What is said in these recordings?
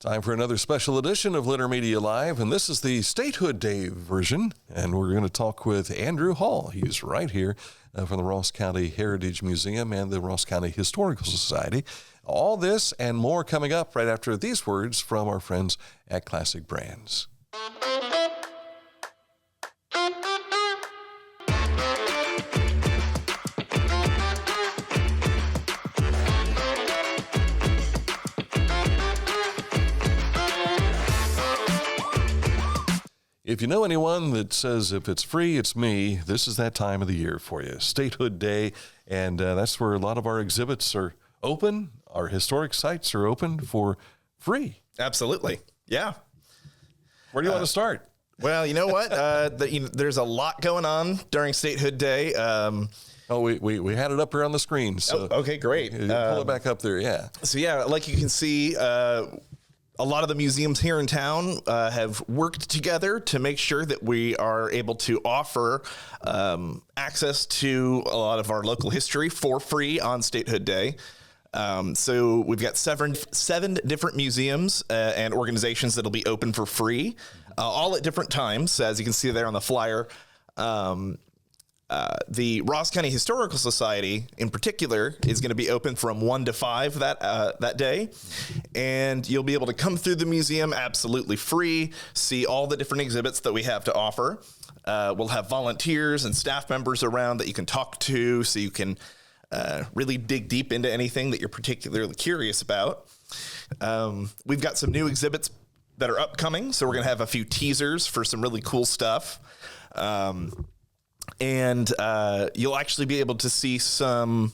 Time for another special edition of Litter Media Live, and this is the Statehood Day version, and we're going to talk with Andrew Hall. He's right here from the Ross County Heritage Museum and the Ross County Historical Society. All this and more coming up right after these words from our friends at Classic Brands. If you know anyone that says if it's free, it's me, this is that time of the year for you. Statehood Day, and that's where a lot of our exhibits are open. Our historic sites are open for free. Absolutely. Yeah. Where do you want to start? Well, you know what? There's a lot going on during Statehood Day. We had it up here on the screen. So okay, great. Pull it back up there, yeah. So, yeah, like you can see, a lot of the museums here in town have worked together to make sure that we are able to offer access to a lot of our local history for free on Statehood Day. So we've got seven different museums and organizations that'll be open for free, all at different times, as you can see there on the flyer. The Ross County Historical Society, in particular, is going to be open from 1 to 5 that day, and you'll be able to come through the museum absolutely free, see all the different exhibits that we have to offer. We'll have volunteers and staff members around that you can talk to, so you can really dig deep into anything that you're particularly curious about. We've got some new exhibits that are upcoming, so we're going to have a few teasers for some really cool stuff. And you'll actually be able to see some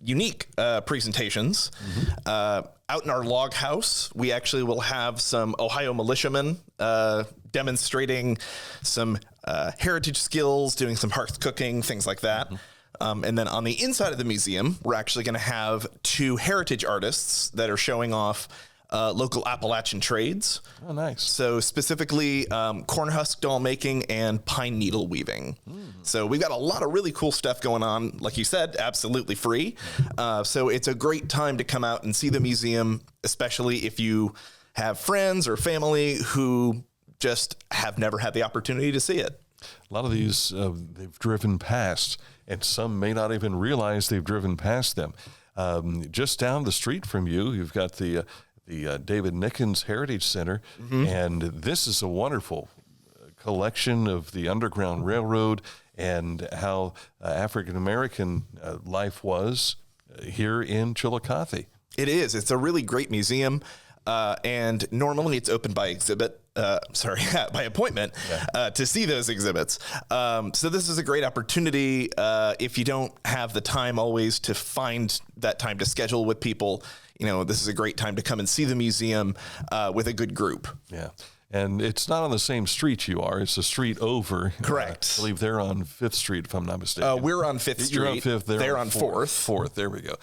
unique presentations. Mm-hmm. Out in our log house, we actually will have some Ohio militiamen demonstrating some heritage skills, doing some hearth cooking, things like that. Mm-hmm. And then on the inside of the museum, we're actually going to have 2 heritage artists that are showing off local Appalachian trades. Oh, nice. So specifically corn husk doll making and pine needle weaving. So we've got a lot of really cool stuff going on. Like you said, absolutely free. So it's a great time to come out and see the museum, especially if you have friends or family who just have never had the opportunity to see it. A lot of these they've driven past, and some may not even realize they've driven past them. Just down the street from you, you've got the David Nickens Heritage Center, mm-hmm. and this is a wonderful collection of the Underground Railroad and how African-American life was here in Chillicothe. It is. It's a really great museum, and normally it's open by by appointment to see those exhibits. So this is a great opportunity if you don't have the time always to find that time to schedule with people. This is a great time to come and see the museum with a good group. Yeah. And it's not on the same street you are. It's a street over. Correct. I believe they're on 5th Street, if I'm not mistaken. We're on 5th Street. You're on 5th. They're on 4th. 4th. There we go.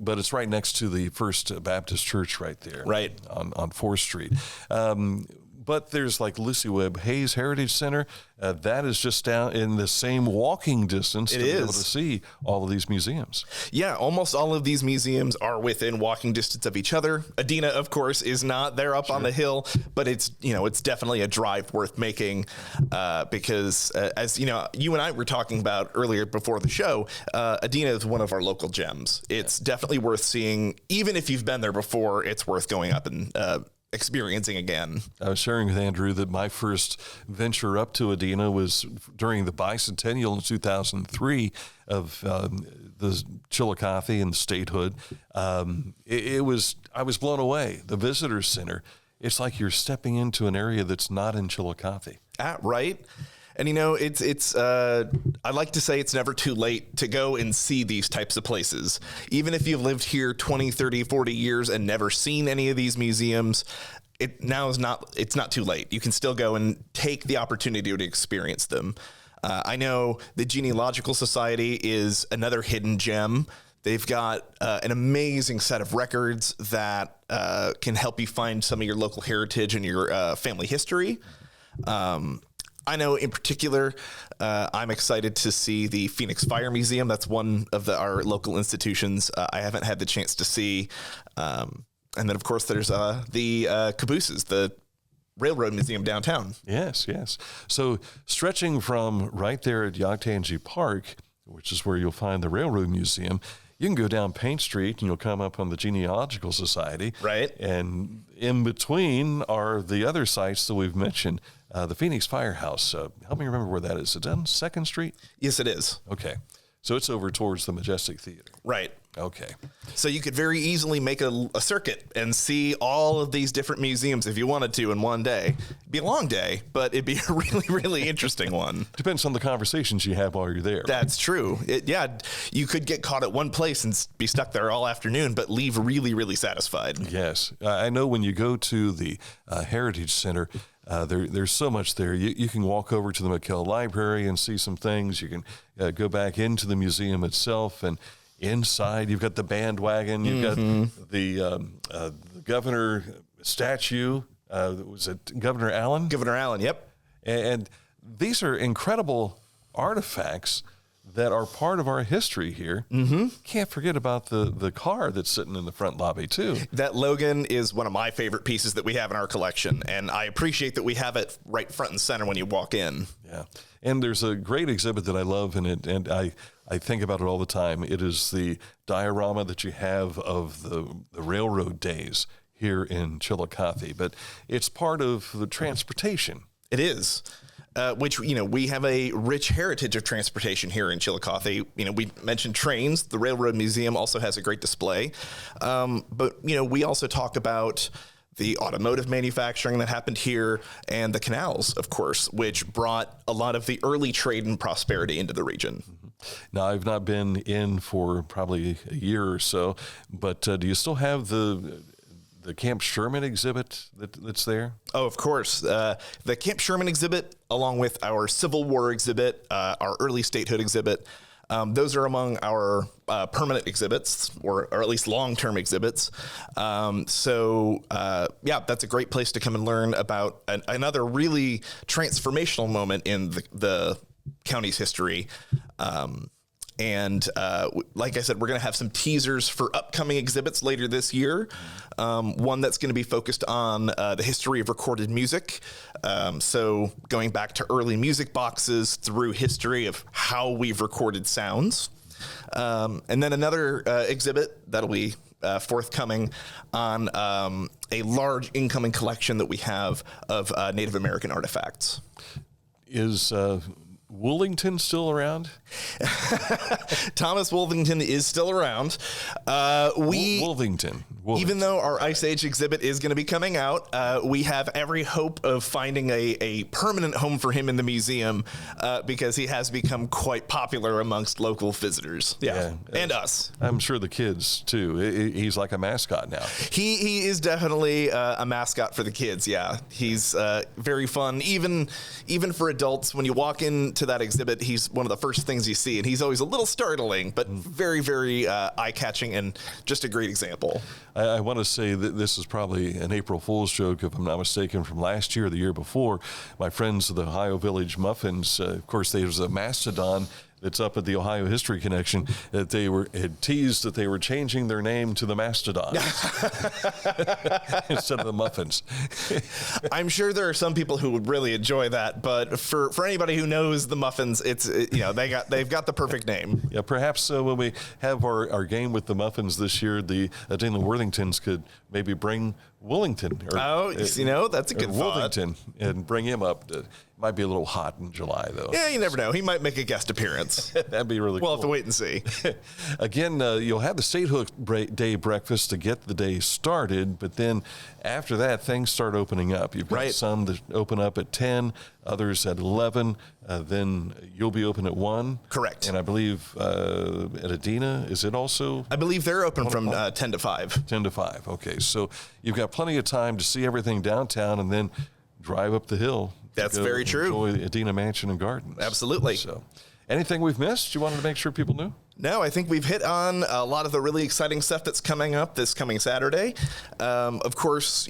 But it's right next to the First Baptist Church right there. Right. On 4th Street. But there's like Lucy Webb Hayes Heritage Center. That is just down in the same walking distance to be able to see all of these museums. Yeah, almost all of these museums are within walking distance of each other. Adena, of course, is not. They're up on the hill, but it's definitely a drive worth making because as you and I were talking about earlier before the show, Adena is one of our local gems. It's definitely worth seeing. Even if you've been there before, it's worth going up and experiencing again. I was sharing with Andrew that my first venture up to Adena was during the bicentennial in 2003 of the Chillicothe and Statehood. I was blown away. The visitor center, it's like you're stepping into an area that's not in Chillicothe. Right. And it's I like to say it's never too late to go and see these types of places. Even if you've lived here 20, 30, 40 years and never seen any of these museums, it's not too late. You can still go and take the opportunity to experience them. I know the Genealogical Society is another hidden gem. They've got an amazing set of records that can help you find some of your local heritage and your family history. I know in particular, I'm excited to see the Phoenix Fire Museum. That's one of our local institutions I haven't had the chance to see. And then, of course, there's the cabooses, the Railroad Museum downtown. Yes, yes. So stretching from right there at Yoctangi Park, which is where you'll find the Railroad Museum, you can go down Paint Street and you'll come up on the Genealogical Society. Right. And in between are the other sites that we've mentioned. The Phoenix Firehouse. Help me remember where that is. Is it on 2nd Street? Yes, it is. Okay. So it's over towards the Majestic Theater. Right. Okay. So you could very easily make a circuit and see all of these different museums if you wanted to in one day. It'd be a long day, but it'd be a really, really interesting one. Depends on the conversations you have while you're there. That's true. You could get caught at one place and be stuck there all afternoon, but leave really, really satisfied. Yes. I know when you go to the Heritage Center, there's so much there. You can walk over to the McKell Library and see some things. You can go back into the museum itself, and inside you've got the bandwagon. You've got the governor statue. Was it Governor Allen? Governor Allen, yep. And these are incredible artifacts that are part of our history here. Mm-hmm. Can't forget about the car that's sitting in the front lobby, too. That Logan is one of my favorite pieces that we have in our collection, and I appreciate that we have it right front and center when you walk in. Yeah. And there's a great exhibit that I love, and I think about it all the time. It is the diorama that you have of the railroad days here in Chillicothe, but it's part of the transportation. It is. Which, we have a rich heritage of transportation here in Chillicothe. We mentioned trains. The Railroad Museum also has a great display. But we also talk about the automotive manufacturing that happened here and the canals, of course, which brought a lot of the early trade and prosperity into the region. Now, I've not been in for probably a year or so, but do you still have the Camp Sherman exhibit that's there? Oh, of course. The Camp Sherman exhibit, along with our Civil War exhibit, our early statehood exhibit, those are among our permanent exhibits, or at least long-term exhibits. That's a great place to come and learn about another really transformational moment in the county's history. Like I said, we're going to have some teasers for upcoming exhibits later this year. One that's going to be focused on the history of recorded music. So going back to early music boxes through history of how we've recorded sounds. And then another exhibit that'll be forthcoming on a large incoming collection that we have of Native American artifacts. Is Woolington still around? Thomas Woolington is still around. Woolington. Even though our Ice Age exhibit is going to be coming out, we have every hope of finding a permanent home for him in the museum because he has become quite popular amongst local visitors. Yeah. And us. I'm sure the kids, too. He's like a mascot now. He is definitely a mascot for the kids, yeah. He's very fun. Even for adults, when you walk into that exhibit, he's one of the first things you see, and he's always a little startling, but very, very eye-catching and just a great example. I want to say that this is probably an April Fool's joke, if I'm not mistaken, from last year or the year before. My friends of the Ohio Village Muffins, of course, there's a mastodon that's up at the Ohio History Connection, that they had teased that they were changing their name to the Mastodons instead of the Muffins. I'm sure there are some people who would really enjoy that, but for anybody who knows the Muffins, they've got the perfect name. Yeah, perhaps when we have our game with the Muffins this year, the Dana Worthingtons could maybe bring Woolington. That's a good thought. Woolington, and bring him up. Might be a little hot in July, though. Yeah, you never know. He might make a guest appearance. That'd be really cool. We'll have to wait and see. Again, you'll have the Statehood Day breakfast to get the day started, but then after that, things start opening up. You've got some that open up at 10, others at 11. Then you'll be open at 1. Correct. And I believe at Adina, is it also? I believe they're open from 10 to 5. 10 to 5. Okay, so you've got plenty of time to see everything downtown and then drive up the hill. That's very true. Enjoy Adina Mansion and Gardens. Absolutely. So, anything we've missed you wanted to make sure people knew? No, I think we've hit on a lot of the really exciting stuff that's coming up this coming Saturday. Of course,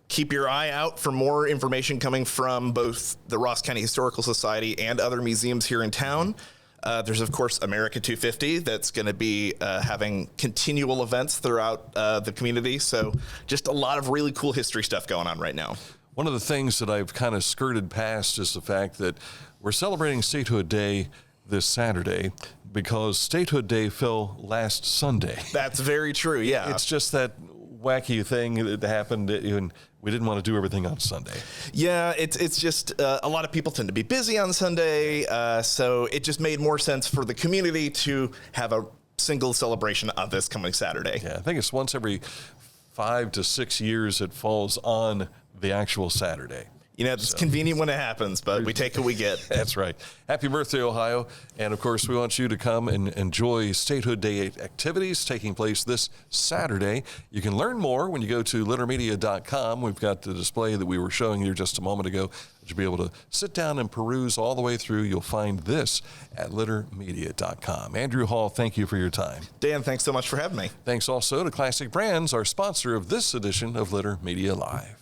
keep your eye out for more information coming from both the Ross County Historical Society and other museums here in town. There's, of course, America 250 that's going to be having continual events throughout the community. So just a lot of really cool history stuff going on right now. One of the things that I've kind of skirted past is the fact that we're celebrating Statehood Day this Saturday because Statehood Day fell last Sunday. That's very true, yeah. It's just that wacky thing that happened, and we didn't want to do everything on Sunday. Yeah, it's just a lot of people tend to be busy on Sunday, so it just made more sense for the community to have a single celebration of this coming Saturday. Yeah, I think it's once every 5 to 6 years it falls on the actual Saturday. You know, it's convenient when it happens, but we take what we get. That's right. Happy birthday, Ohio. And, of course, we want you to come and enjoy Statehood Day activities taking place this Saturday. You can learn more when you go to littermedia.com. We've got the display that we were showing you just a moment ago. You'll be able to sit down and peruse all the way through. You'll find this at littermedia.com. Andrew Hall, thank you for your time. Dan, thanks so much for having me. Thanks also to Classic Brands, our sponsor of this edition of Litter Media Live.